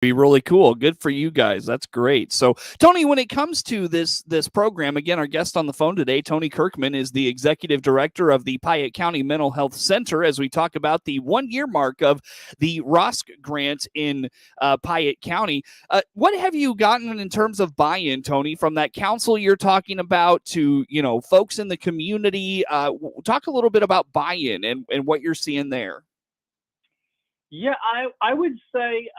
Be really cool. Good for you guys. That's great. So, Tony, when it comes to this program, again, our guest on the phone today, Tony Kirkman, is the executive director of the Piatt County Mental Health Center. As we talk about the 1 year mark of the ROSC grant in Piatt County, what have you gotten in terms of buy-in, Tony, from that council you're talking about to folks in the community? Talk a little bit about buy-in and what you're seeing there. Yeah, I would say.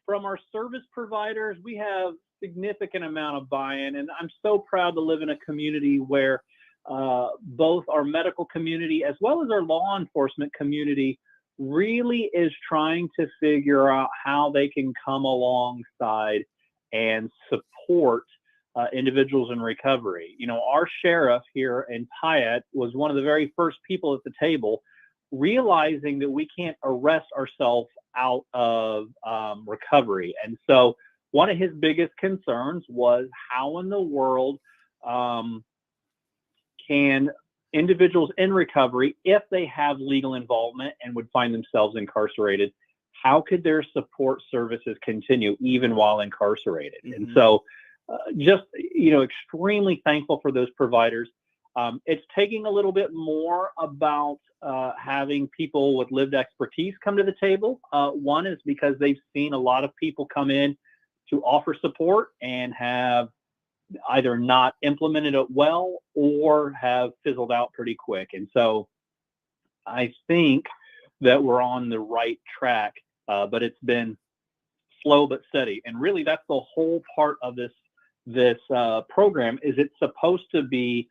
From our service providers, we have significant amount of buy-in, and I'm so proud to live in a community where both our medical community as well as our law enforcement community really is trying to figure out how they can come alongside and support individuals in recovery. Our sheriff here in Piatt was one of the very first people at the table, realizing that we can't arrest ourselves out of recovery. And so one of his biggest concerns was how in the world can individuals in recovery, if they have legal involvement and would find themselves incarcerated, how could their support services continue even while incarcerated? Mm-hmm. And so just, extremely thankful for those providers. It's taking a little bit more about having people with lived expertise come to the table. One is because they've seen a lot of people come in to offer support and have either not implemented it well or have fizzled out pretty quick. And so I think that we're on the right track, but it's been slow but steady. And really, that's the whole part of this program. Is it's supposed to be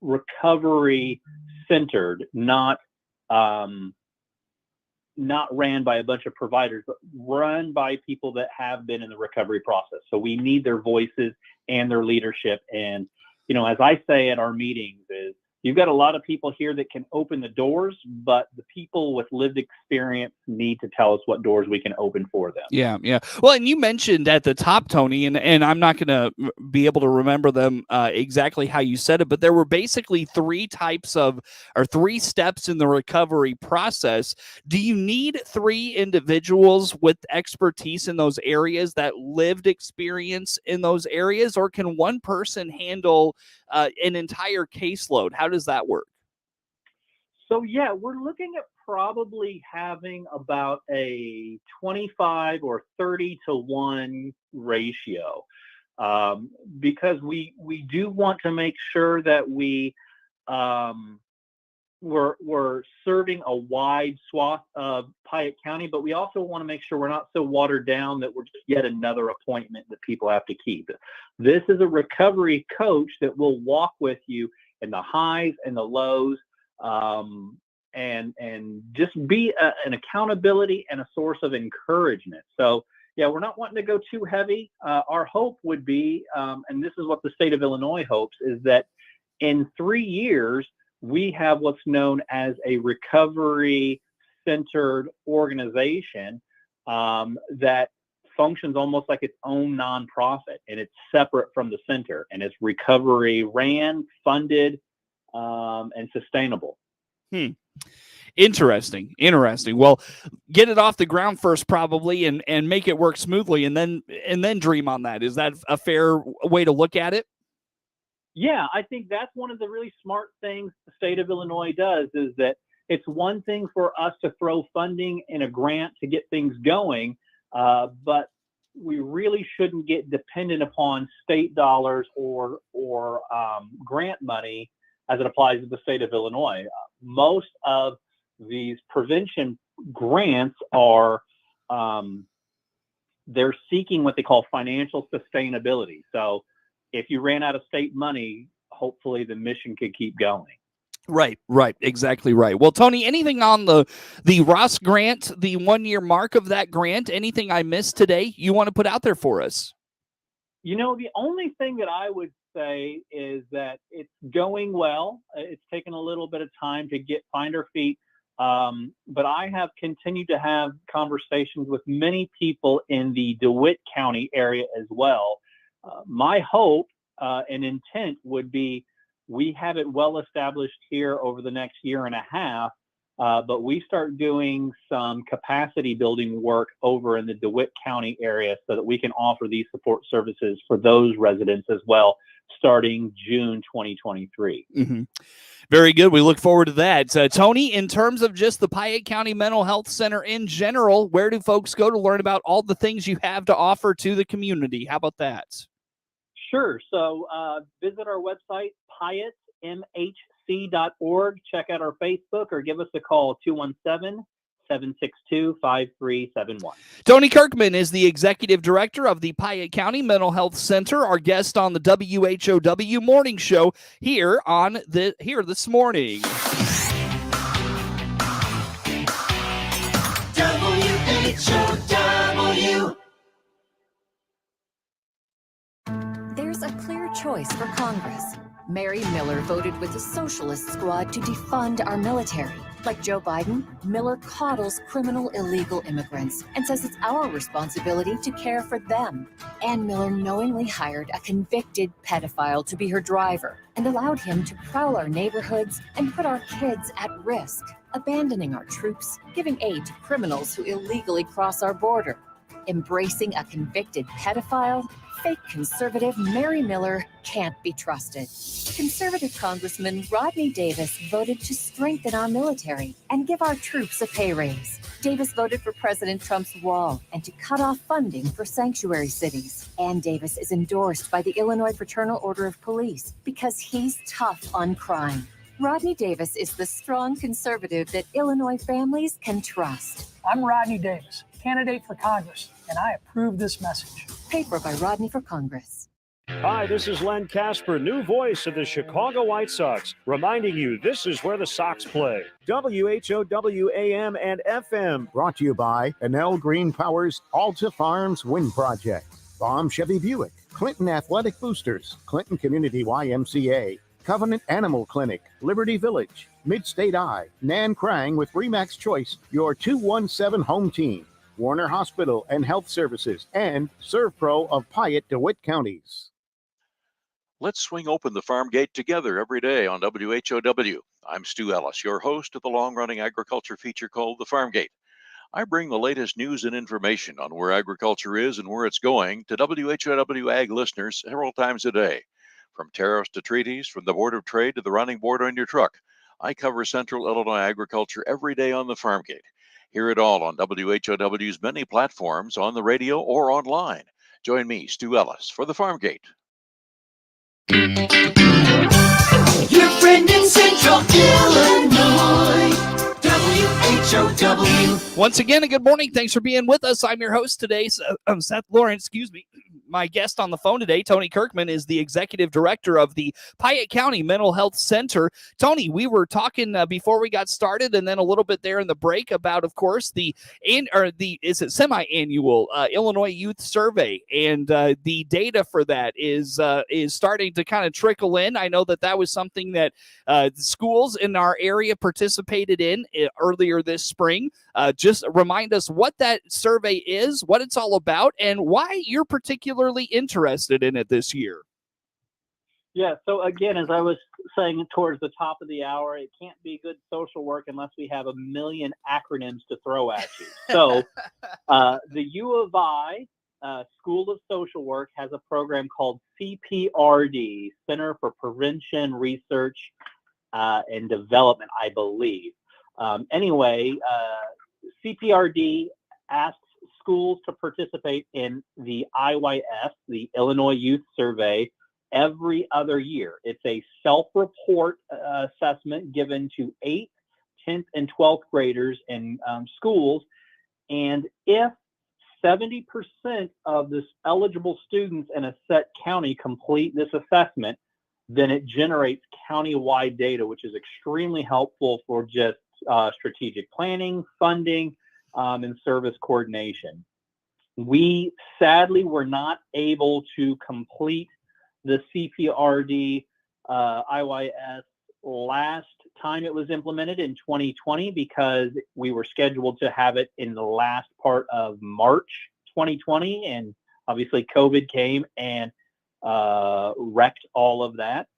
recovery centered, not ran by a bunch of providers, but run by people that have been in the recovery process. So we need their voices and their leadership. And, as I say at our meetings, is you've got a lot of people here that can open the doors, but the people with lived experience need to tell us what doors we can open for them. Yeah. Well, and you mentioned at the top, Tony, and I'm not going to be able to remember them exactly how you said it, but there were basically three steps in the recovery process. Do you need three individuals with expertise in those areas, that lived experience in those areas, or can one person handle an entire caseload? How does that work? So, yeah, we're looking at probably having about a 25 or 30 to 1 ratio, because we do want to make sure that we're serving a wide swath of Piatt County, but we also want to make sure we're not so watered down that we're just yet another appointment that people have to keep. This is a recovery coach that will walk with you in the highs and the lows, and just be an accountability and a source of encouragement. So, yeah, we're not wanting to go too heavy. Our hope would be, and this is what the state of Illinois hopes, is that in 3 years, we have what's known as a recovery-centered organization that functions almost like its own nonprofit, and it's separate from the center, and it's recovery ran, funded, and sustainable. Interesting. Well, get it off the ground first, probably, and make it work smoothly, and then dream on that. Is that a fair way to look at it? Yeah, I think that's one of the really smart things the state of Illinois does, is that it's one thing for us to throw funding in a grant to get things going, but we really shouldn't get dependent upon state dollars or grant money as it applies to the state of Illinois. Most of these prevention grants are they're seeking what they call financial sustainability. So if you ran out of state money, hopefully the mission could keep going. Right. Exactly right. Well, Tony, anything on the ROSC grant, the 1 year mark of that grant, anything I missed today you want to put out there for us? The only thing that I would say is that it's going well. It's taken a little bit of time to find our feet. But I have continued to have conversations with many people in the DeWitt County area as well. My hope and intent would be we have it well established here over the next year and a half But we start doing some capacity building work over in the DeWitt County area so that we can offer these support services for those residents as well, starting June 2023. Mm-hmm. Very good. We look forward to that. Tony, in terms of just the Piatt County Mental Health Center in general, where do folks go to learn about all the things you have to offer to the community? How about that? Sure. So visit our website, piattmhc.org. Check out our Facebook or give us a call, 217-762-5371. Tony Kirkman is the Executive Director of the Piatt County Mental Health Center, our guest on the WHOW Morning Show here this morning. WHOW. There's a clear choice for Congress. Mary Miller voted with the Socialist Squad to defund our military. Like Joe Biden, Miller coddles criminal illegal immigrants and says it's our responsibility to care for them. And Miller knowingly hired a convicted pedophile to be her driver and allowed him to prowl our neighborhoods and put our kids at risk, abandoning our troops, giving aid to criminals who illegally cross our border. Embracing a convicted pedophile, fake conservative Mary Miller can't be trusted. Conservative Congressman Rodney Davis voted to strengthen our military and give our troops a pay raise. Davis voted for President Trump's wall and to cut off funding for sanctuary cities. And Davis is endorsed by the Illinois Fraternal Order of Police because he's tough on crime. Rodney Davis is the strong conservative that Illinois families can trust. I'm Rodney Davis, candidate for Congress, and I approve this message. Paid for by Rodney for Congress. Hi, this is Len Casper, new voice of the Chicago White Sox, reminding you this is where the Sox play. WHOW AM and FM. Brought to you by Enel Green Power's Alta Farms Wind Project, Baum Chevy Buick, Clinton Athletic Boosters, Clinton Community YMCA, Covenant Animal Clinic, Liberty Village, Midstate Eye, Nan Krang with Remax Choice, your 217 home team, Warner Hospital and Health Services, and ServPro of Piatt, DeWitt counties. Let's swing open the farm gate together every day on WHOW. I'm Stu Ellis, your host of the long-running agriculture feature called The Farm Gate. I bring the latest news and information on where agriculture is and where it's going to WHOW Ag listeners several times a day. From tariffs to treaties, from the Board of Trade to the running board on your truck, I cover Central Illinois agriculture every day on the Farm Gate. Hear it all on WHOW's many platforms, on the radio or online. Join me, Stu Ellis, for the Farm Gate. Your friend in Central Illinois, WHOW. Once again, a good morning. Thanks for being with us. I'm your host today, Seth Lawrence. My guest on the phone today, Tony Kirkman, is the Executive Director of the Piatt County Mental Health Center. Tony, we were talking before we got started, and then a little bit there in the break about, of course, the semi-annual Illinois Youth Survey, and the data for that is starting to kind of trickle in. I know that was something that schools in our area participated in earlier this spring. Just remind us what that survey is, what it's all about, and why you're particularly interested in it this year. Yeah, so again, as I was saying towards the top of the hour, it can't be good social work unless we have a million acronyms to throw at you. So the U of I School of Social Work has a program called Cprd, Center for Prevention, Research, and Development, I believe. Anyway, Cprd asks schools to participate in the IYS, the Illinois Youth Survey, every other year. It's a self-report assessment given to 8th, 10th, and 12th graders in schools. And if 70% of the eligible students in a set county complete this assessment, then it generates county-wide data, which is extremely helpful for just strategic planning, funding, and service coordination. We sadly were not able to complete the Cprd IYS last time it was implemented in 2020 because we were scheduled to have it in the last part of March 2020, and obviously COVID came and wrecked all of that.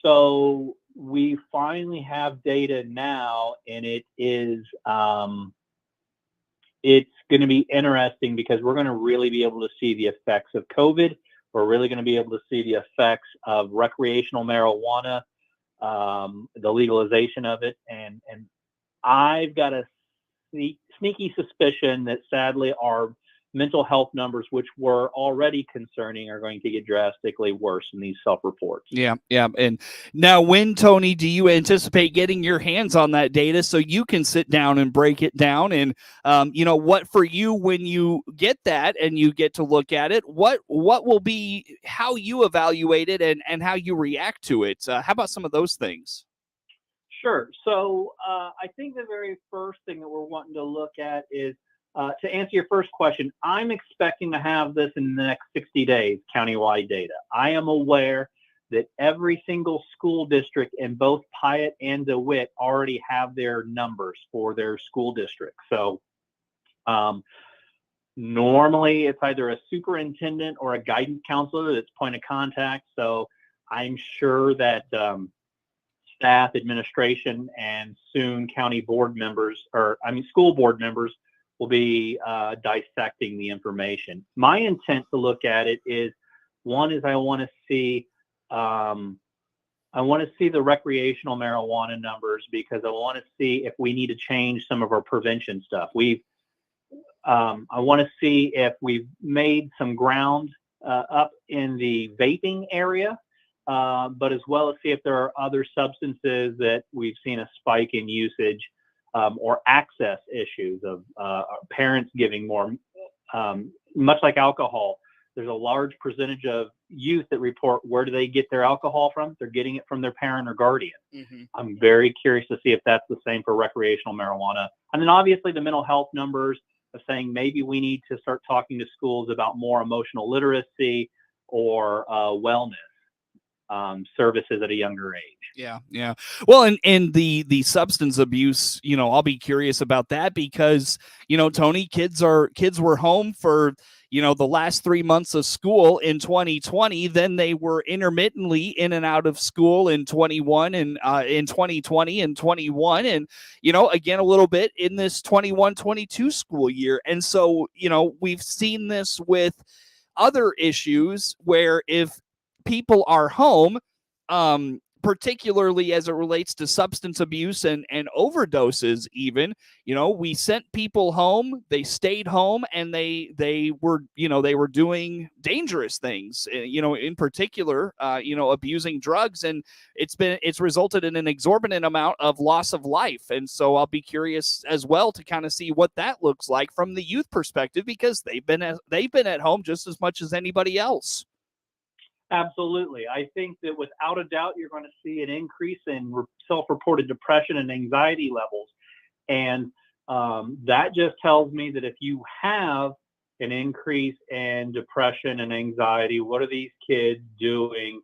So we finally have data now, and it is it's going to be interesting because we're going to really be able to see the effects of COVID. We're really going to be able to see the effects of recreational marijuana, the legalization of it, and I've got a sneaky suspicion that sadly our mental health numbers, which were already concerning, are going to get drastically worse in these self-reports. Yeah. And now, when, Tony, do you anticipate getting your hands on that data so you can sit down and break it down? And, what for you, when you get that and you get to look at it, what will be how you evaluate it and how you react to it? How about some of those things? Sure. So I think the very first thing that we're wanting to look at is, to answer your first question, I'm expecting to have this in the next 60 days, countywide data. I am aware that every single school district in both Piatt and DeWitt already have their numbers for their school district. So normally it's either a superintendent or a guidance counselor that's point of contact. So I'm sure that staff, administration, and soon county board members, school board members, will be dissecting the information. My intent to look at it is, one is I want to see the recreational marijuana numbers, because I want to see if we need to change some of our prevention stuff. I want to see if we've made some ground up in the vaping area, but as well as see if there are other substances that we've seen a spike in usage, or access issues of parents giving more. Much like alcohol, there's a large percentage of youth that report, where do they get their alcohol from? They're getting it from their parent or guardian. Mm-hmm. I'm very curious to see if that's the same for recreational marijuana. And then obviously the mental health numbers of saying maybe we need to start talking to schools about more emotional literacy or wellness services at a younger age. Yeah. Well, and the substance abuse, I'll be curious about that because, Tony, kids were home for, the last 3 months of school in 2020. Then they were intermittently in and out of school in 21 and in 2020 and 21. And, again, a little bit in this 21-22 school year. And so, we've seen this with other issues where if people are home, particularly as it relates to substance abuse and overdoses, even, we sent people home, they stayed home, and they were doing dangerous things, in particular, abusing drugs, and it's resulted in an exorbitant amount of loss of life. And so I'll be curious as well to kind of see what that looks like from the youth perspective, because they've been at home just as much as anybody else. Absolutely. I think that without a doubt, you're going to see an increase in self-reported depression and anxiety levels. And that just tells me that if you have an increase in depression and anxiety, what are these kids doing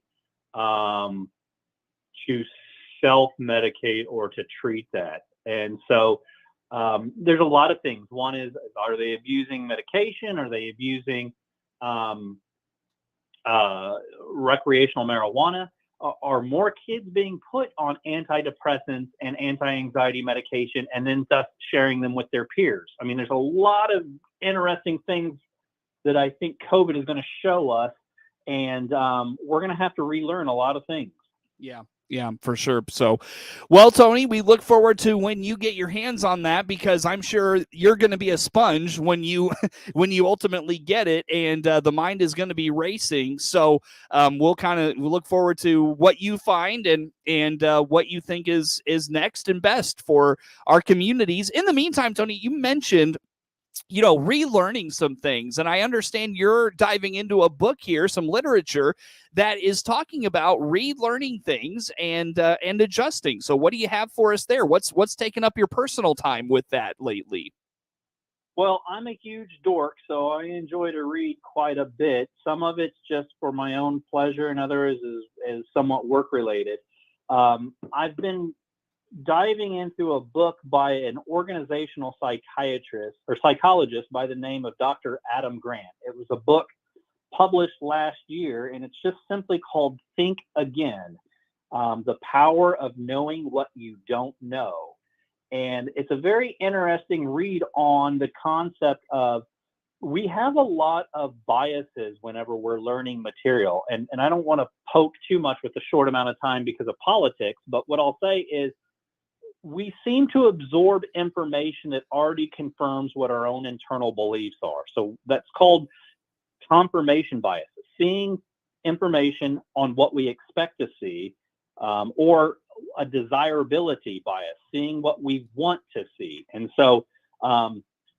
to self-medicate or to treat that? And so there's a lot of things. One is, are they abusing medication? Are they abusing recreational marijuana? Are more kids being put on antidepressants and anti-anxiety medication and then thus sharing them with their peers? I mean, there's a lot of interesting things that I think COVID is going to show us, and we're going to have to relearn a lot of things. Yeah, for sure. So, well, Tony, we look forward to when you get your hands on that, because I'm sure you're going to be a sponge when you ultimately get it, and the mind is going to be racing. So we'll look forward to what you find and what you think is next and best for our communities. In the meantime, Tony, you mentioned relearning some things. And I understand you're diving into a book here, some literature that is talking about relearning things and adjusting. So what do you have for us there? What's taken up your personal time with that lately? Well, I'm a huge dork, so I enjoy to read quite a bit. Some of it's just for my own pleasure, and others is somewhat work related. I've been diving into a book by an organizational psychologist by the name of Dr. Adam Grant. It was a book published last year, and it's just simply called Think Again. the power of knowing what you don't know. And it's a very interesting read on the concept of we have a lot of biases whenever we're learning material. And I don't want to poke too much with the short amount of time because of politics, but what I'll say is we seem to absorb information that already confirms what our own internal beliefs are. So that's called confirmation bias, seeing information on what we expect to see, or a desirability bias, seeing what we want to see. And so,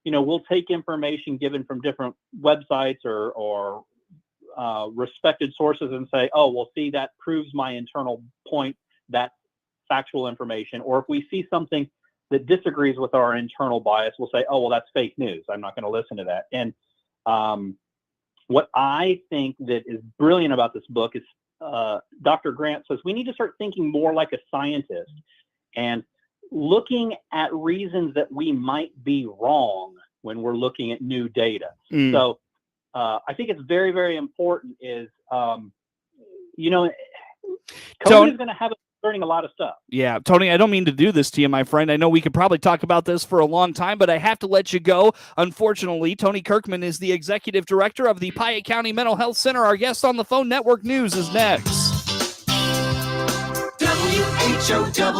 we'll take information given from different websites or respected sources and say, oh, well, see, that proves my internal point, that's factual information. Or if we see something that disagrees with our internal bias, we'll say, oh, well, that's fake news. I'm not going to listen to that. And what I think that is brilliant about this book is Dr. Grant says we need to start thinking more like a scientist and looking at reasons that we might be wrong when we're looking at new data. So I think it's very, very important is, COVID is going to have us learning a lot of stuff. Yeah, Tony, I don't mean to do this to you, my friend. I know we could probably talk about this for a long time, but I have to let you go. Unfortunately, Tony Kirkman is the executive director of the Piatt County Mental Health Center. Our guest on the phone, Network News, is next. WHOW.